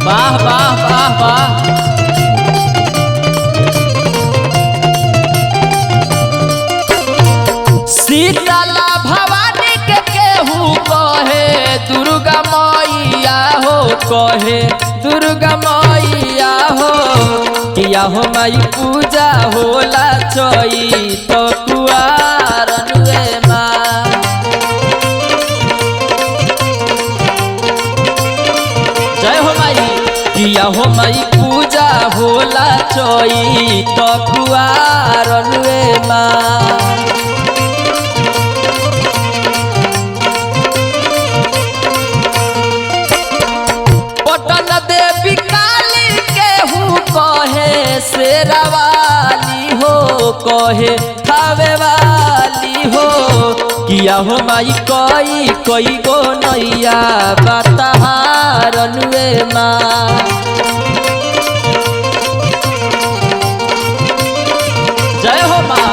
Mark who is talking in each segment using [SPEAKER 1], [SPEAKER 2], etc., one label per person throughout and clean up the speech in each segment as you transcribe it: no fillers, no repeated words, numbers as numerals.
[SPEAKER 1] वाह वाह वाह वाह। शीतला भवानी के केहू कहे दुर्गा मैया हो, कहे दुर्गा मैया हो। किया हो माई पूजा होला चैत कुआरन रे माँ। जय हो माई। किया हो माई पूजा होला चैत कुआरन रे माँ। पटन देवी काली केहू कहे शेरावाली हो, कहे खावे वाली हो। किया हो माई कई कई गो नैया बताहारन रे माँ। जय हो माँ।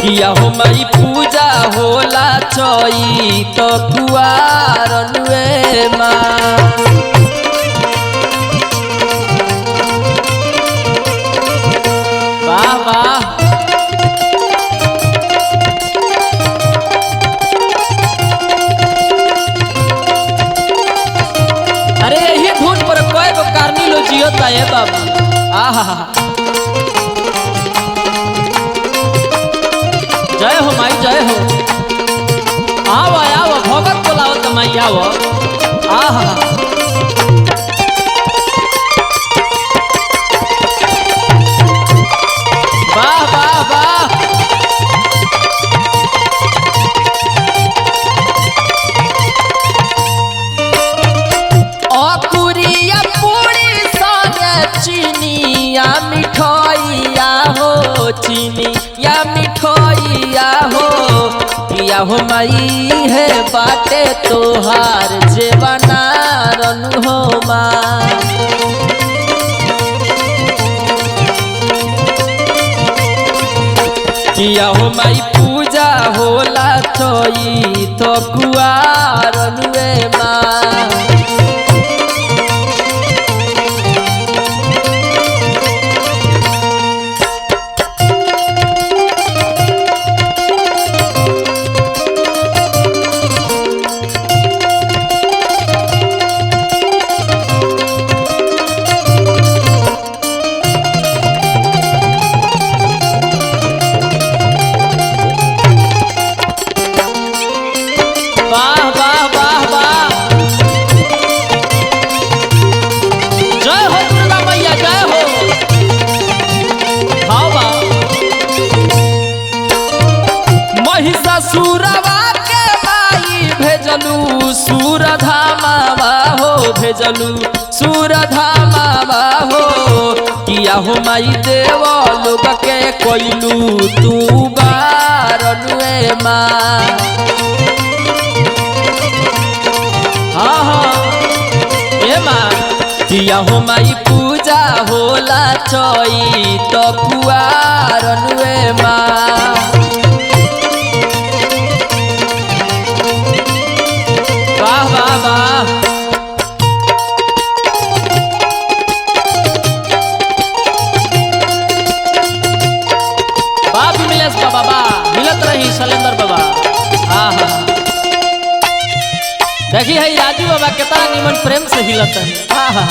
[SPEAKER 1] किया हो माई पूजा होला चैत कुआरन रे माँ। वाह वाह। अरे यही धुन पर कई गो कारनी लो जियोता है बाबू। आहा जय हो माई जय हो। आओ आओ भगत बोलाओ तो माई आओ। आहा वाह वाह वाह। अकुरिया पूरी संगे चीनिया मिठाइया हो, चीनिया मिठाइया हो। किया हो माई है बाटे तोहार जे बनारन हो माँ। किया हो माई पूजा होला चैत कुआरन रे माँ। वाह वाह वाह वाह। जय हो दुर्गा मैया जय हो। हाँ वाह। महिषासुरवा के माई भेजलू सूरधामावा हो, भेजलू सूरधामावा हो। किया हो माई देव लोग के कोइलू तू बारन रे माँ। हाँ हाँ ए माँ। किया हो माई पूजा होला चैत कुआरन रे माँ। वाह वाह वाह। बाप मिलेश बाबा मिलत रही शैलेंद्र बाबा। हाँ हाँ देखी है राजू बाबा कितना निमन प्रेम से हिलत है। हाँ हाँ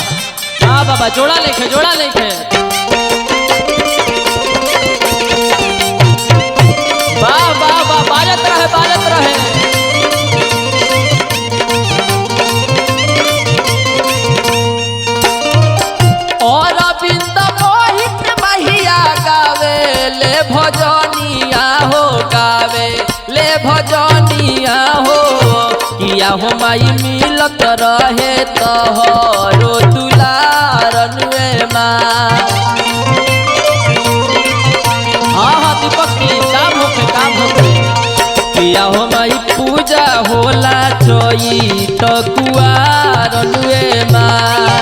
[SPEAKER 1] हाँ बाबा जोड़ा लेके जोड़ा लेके। वाह वाह वाह बाजत रहे बाजत रहे। और अबिंद मोहित महिया गावे ले भजनिया हो, गावे ले भजनिया हो। किया हो माई मिलत रहे तोहरो दुलारन रे माँ। हाँ हाँ दीपक की काम होके काम होके। किया हो माई पूजा होला चैत कुआरन रे माँ।